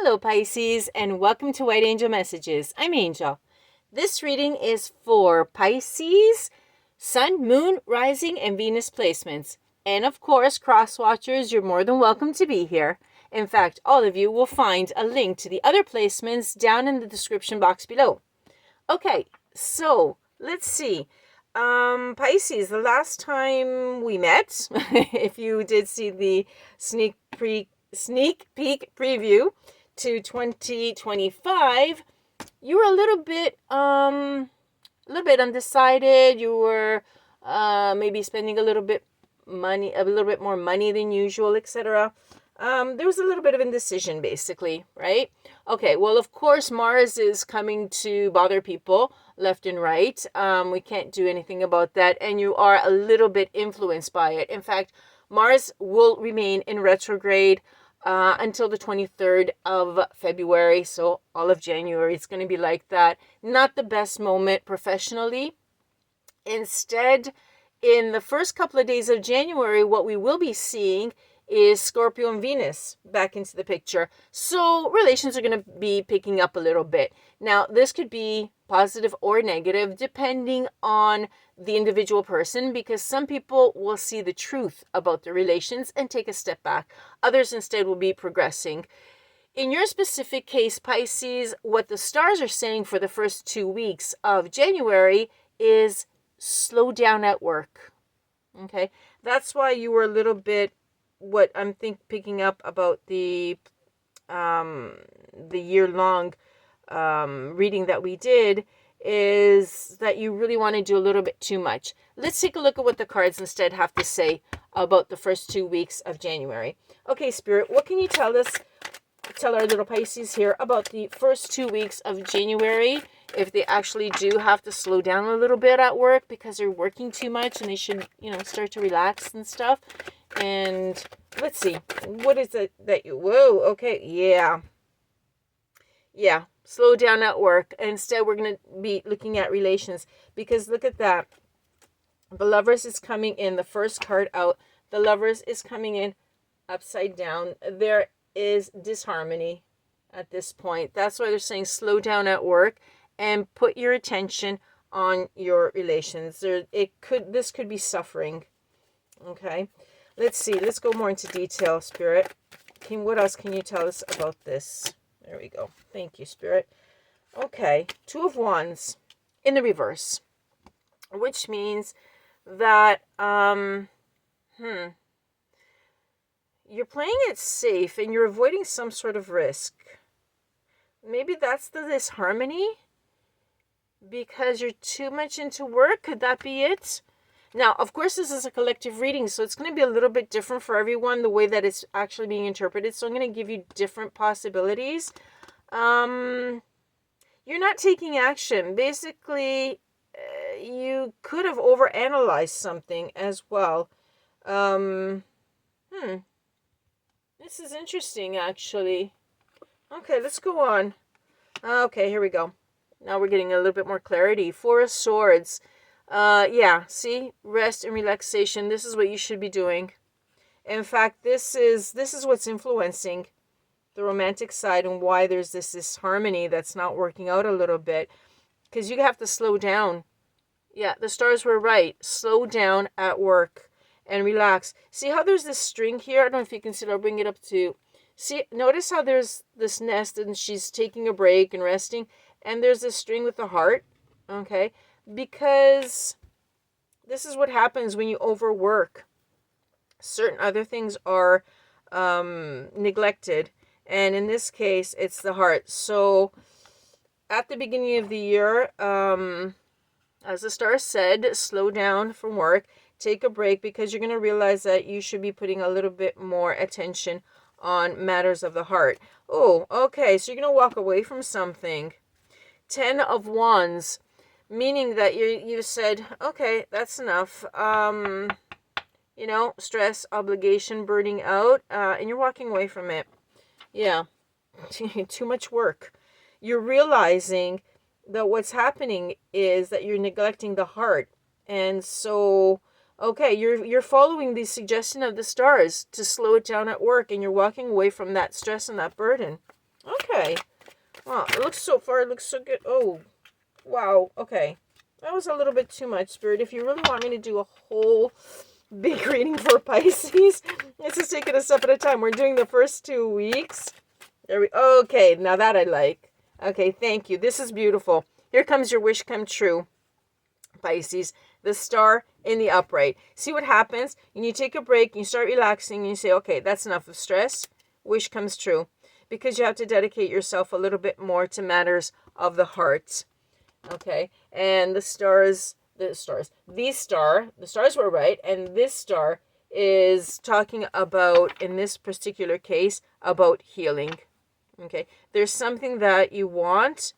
Hello Pisces, and welcome to White Angel Messages. I'm Angel. This reading is for Pisces, Sun, Moon, Rising, and Venus placements. And of course, cross watchers, you're more than welcome to be here. In fact, all of you will find a link to the other placements down in the description box below. Okay, so let's see. Pisces, the last time we met, if you did see the sneak peek preview to 2025, you were a little bit undecided. You were maybe spending a little bit more money than usual, etc. There was a little bit of indecision, basically, right? Okay, well, of course, Mars is coming to bother people left and right. We can't do anything about that, and you are a little bit influenced by it. In fact, Mars will remain in retrograde until the 23rd of February, so all of January, it's going to be like that. Not the best moment professionally. Instead, in the first couple of days of January, what we will be seeing is Scorpio and Venus back into the picture. So relations are going to be picking up a little bit. Now, this could be positive or negative depending on the individual person, because some people will see the truth about the relations and take a step back. Others instead will be progressing. In your specific case, Pisces, what the stars are saying for the first 2 weeks of January is slow down at work. Okay, that's why you were a little bit, what I'm picking up about the year-long reading that we did is that you really want to do a little bit too much. Let's take a look at what the cards instead have to say about the first 2 weeks of January. Okay, Spirit, what can you tell our little Pisces here about the first 2 weeks of January, if they actually do have to slow down a little bit at work because they're working too much and they should, start to relax and stuff. And let's see, what is it that you, whoa, okay, yeah, slow down at work. Instead, we're going to be looking at relations, because look at that. The Lovers is coming in, the first card out. The Lovers is coming in upside down. There is disharmony at this point. That's why they're saying slow down at work and put your attention on your relations. This could be suffering. Okay. Let's see. Let's go more into detail, Spirit. What else can you tell us about this? There we go. Thank you, Spirit. Okay. 2 of Wands in the reverse, which means that you're playing it safe and you're avoiding some sort of risk. Maybe that's the disharmony because you're too much into work. Could that be it? Now, of course, this is a collective reading, so it's going to be a little bit different for everyone, the way that it's actually being interpreted. So I'm going to give you different possibilities. You're not taking action. Basically, you could have overanalyzed something as well. This is interesting, actually. Okay, let's go on. Okay, here we go. Now we're getting a little bit more clarity. 4 of Swords. Yeah, see, rest and relaxation. This is what you should be doing. In fact, this is what's influencing the romantic side and why there's this harmony that's not working out a little bit, because you have to slow down. Yeah, the stars were right. Slow down at work and relax. See how there's this string here? I don't know if you can see it. I'll bring it up to see. Notice how there's this nest and she's taking a break and resting, and there's this string with the heart. Okay. Because this is what happens when you overwork. Certain other things are neglected. And in this case, it's the heart. So at the beginning of the year, as the star said, slow down from work. Take a break, because you're going to realize that you should be putting a little bit more attention on matters of the heart. Oh, okay. So you're going to walk away from something. 10 of Wands. Meaning that you said, okay, that's enough. Stress, obligation, burning out, and you're walking away from it. Yeah, too much work. You're realizing that what's happening is that you're neglecting the heart. And so, okay, you're following the suggestion of the stars to slow it down at work, and you're walking away from that stress and that burden. Okay. Wow, it looks so far, it looks so good. Oh, wow. Okay. That was a little bit too much, Spirit. If you really want me to do a whole big reading for Pisces, let's just take it a step at a time. We're doing the first 2 weeks. There we. Okay, now that I like. Okay, thank you. This is beautiful. Here comes your wish come true, Pisces. The star in the upright. See what happens? And you take a break, you start relaxing, and you say, okay, that's enough of stress. Wish comes true. Because you have to dedicate yourself a little bit more to matters of the heart. Okay? And the stars were right, and this star is talking about, in this particular case, about healing. Okay? There's something that you want,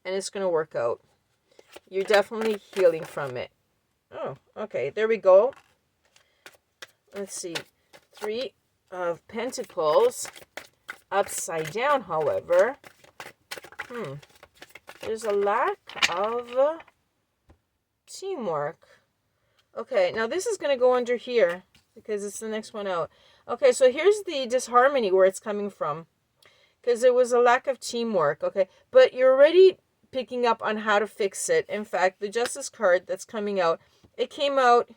and it's going to work out. You're definitely healing from it. Oh, okay. There we go. Let's see. 3 of Pentacles. Upside down, however. There's a lack of teamwork. Okay, now this is going to go under here because it's the next one out. Okay, so here's the disharmony where it's coming from. Because there was a lack of teamwork, okay? But you're already picking up on how to fix it. In fact, the Justice card that's coming out, it came out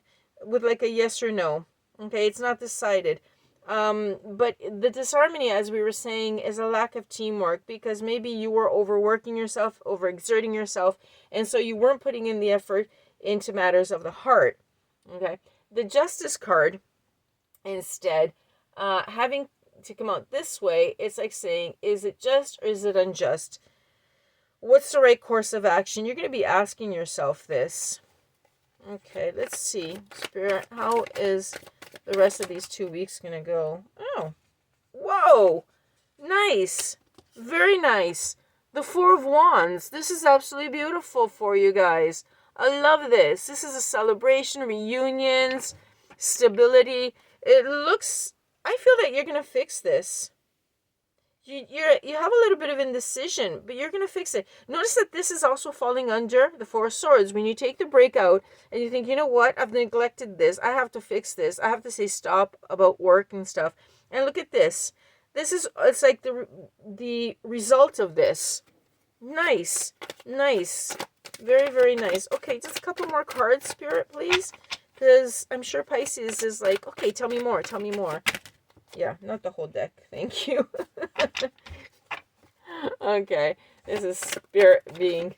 with like a yes or no. Okay, it's not decided. But the disharmony, as we were saying, is a lack of teamwork because maybe you were overworking yourself, overexerting yourself, and so you weren't putting in the effort into matters of the heart. Okay, the Justice card, instead, having to come out this way, it's like saying, is it just or is it unjust? What's the right course of action? You're going to be asking yourself this. Okay, let's see. Spirit, how is the rest of these 2 weeks going to go? Oh, whoa, nice, very nice. The 4 of Wands. This is absolutely beautiful for you guys. I love this. This is a celebration, reunions, stability. It looks, I feel that you're going to fix this. You have a little bit of indecision, but you're going to fix it. Notice that this is also falling under the 4 of Swords. When you take the break out and you think, you know what, I've neglected this. I have to fix this. I have to say stop about work and stuff. And look at this. It's like the result of this. Nice. Nice. Very, very nice. Okay, just a couple more cards, Spirit, please. Because I'm sure Pisces is like, okay, tell me more. Tell me more. Yeah, not the whole deck. Thank you. Okay, this is Spirit being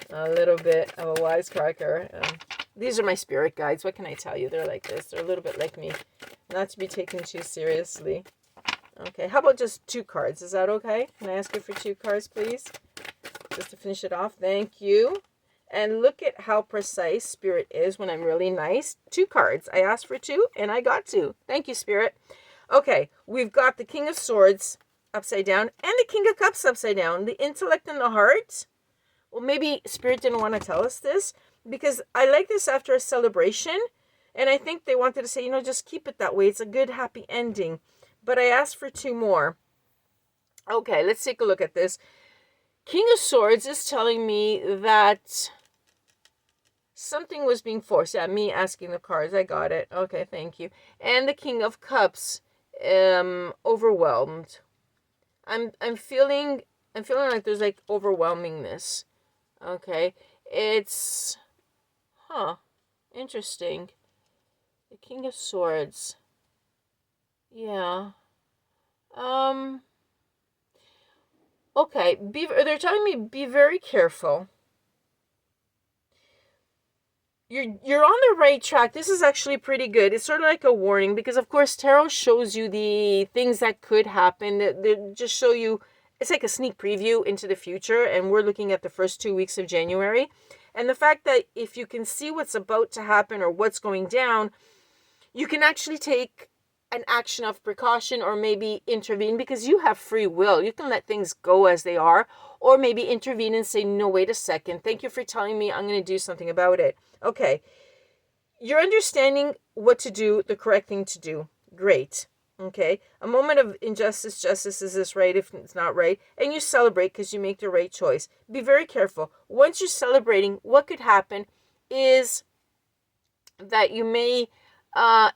a little bit of a wisecracker. These are my spirit guides. What can I tell you? They're like this. They're a little bit like me. Not to be taken too seriously. Okay, how about just 2 cards? Is that okay? Can I ask you for 2 cards, please? Just to finish it off. Thank you. And look at how precise Spirit is when I'm really nice. 2 cards. I asked for 2 and I got 2. Thank you, Spirit. Okay, we've got the King of Swords upside down and the King of Cups upside down. The intellect and the heart. Well, maybe Spirit didn't want to tell us this because I like this after a celebration. And I think they wanted to say, you know, just keep it that way. It's a good, happy ending. But I asked for 2 more. Okay, let's take a look at this. King of Swords is telling me that something was being forced. Yeah, me asking the cards. I got it. Okay, thank you. And the King of Cups, overwhelmed. I'm feeling like there's like overwhelmingness. Okay, it's interesting. The King of Swords. Yeah. Okay, they're telling me be very careful. You're on the right track. This is actually pretty good. It's sort of like a warning because, of course, tarot shows you the things that could happen. They just show you, it's like a sneak preview into the future, and we're looking at the first 2 weeks of January. And the fact that if you can see what's about to happen or what's going down, you can actually take an action of precaution or maybe intervene because you have free will. You can let things go as they are or maybe intervene and say, no, wait a second. Thank you for telling me I'm going to do something about it. Okay. You're understanding what to do, the correct thing to do. Great. Okay. A moment of injustice, justice, is this right if it's not right? And you celebrate because you make the right choice. Be very careful. Once you're celebrating, what could happen is that you may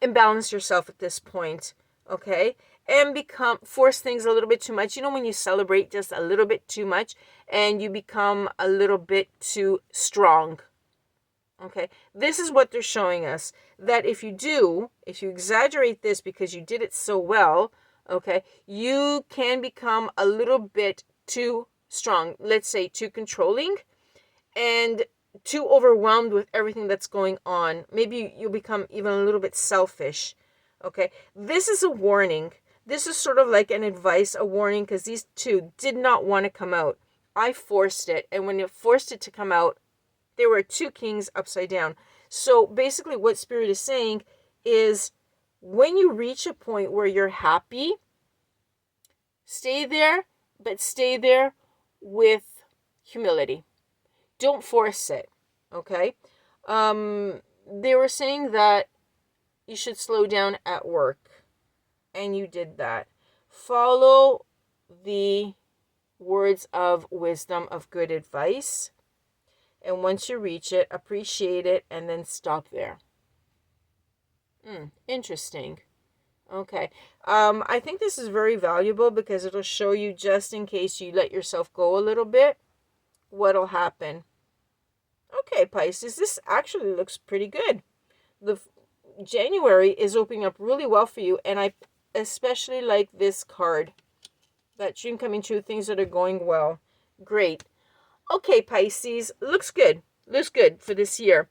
imbalance yourself at this point, okay? and force things a little bit too much. You know, when you celebrate just a little bit too much and you become a little bit too strong. Okay, this is what they're showing us, that if you exaggerate this because you did it so well, okay, you can become a little bit too strong, let's say too controlling and too overwhelmed with everything that's going on. Maybe you'll become even a little bit selfish. Okay, this is a warning. This is sort of like an advice, a warning, because these two did not want to come out. I forced it, and when you forced it to come out, there were two kings upside down. So basically what Spirit is saying is, when you reach a point where you're happy, stay there, but stay there with humility. Don't force it, okay? They were saying that you should slow down at work, and you did that. Follow the words of wisdom, of good advice, and once you reach it, appreciate it, and then stop there. Interesting. Okay. I think this is very valuable because it'll show you, just in case you let yourself go a little bit, what'll happen. Okay, Pisces, this actually looks pretty good. The January is opening up really well for you, and I especially like this card. That dream coming true, things that are going well. Great. Okay, Pisces, looks good. Looks good for this year.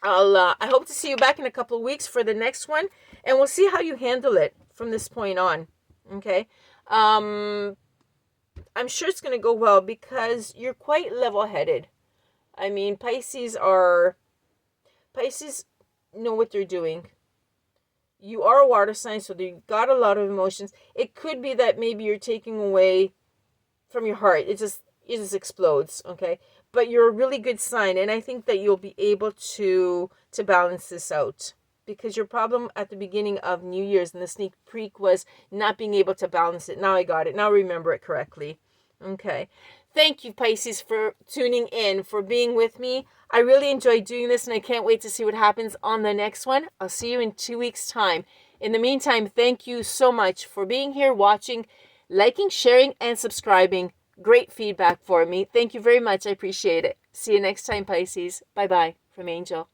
I hope to see you back in a couple of weeks for the next one, and we'll see how you handle it from this point on. Okay. I'm sure it's going to go well because you're quite level-headed. I mean, Pisces know what they're doing. You are a water sign, so you got a lot of emotions. It could be that maybe you're taking away from your heart. It just explodes, okay? But you're a really good sign, and I think that you'll be able to balance this out, because your problem at the beginning of New Year's in the sneak peek was not being able to balance it. Now I got it. Now I remember it correctly. Okay. Thank you, Pisces, for tuning in, for being with me. I really enjoyed doing this, and I can't wait to see what happens on the next one. I'll see you in 2 weeks' time. In the meantime, thank you so much for being here, watching, liking, sharing, and subscribing. Great feedback for me. Thank you very much. I appreciate it. See you next time, Pisces. Bye-bye from Angel.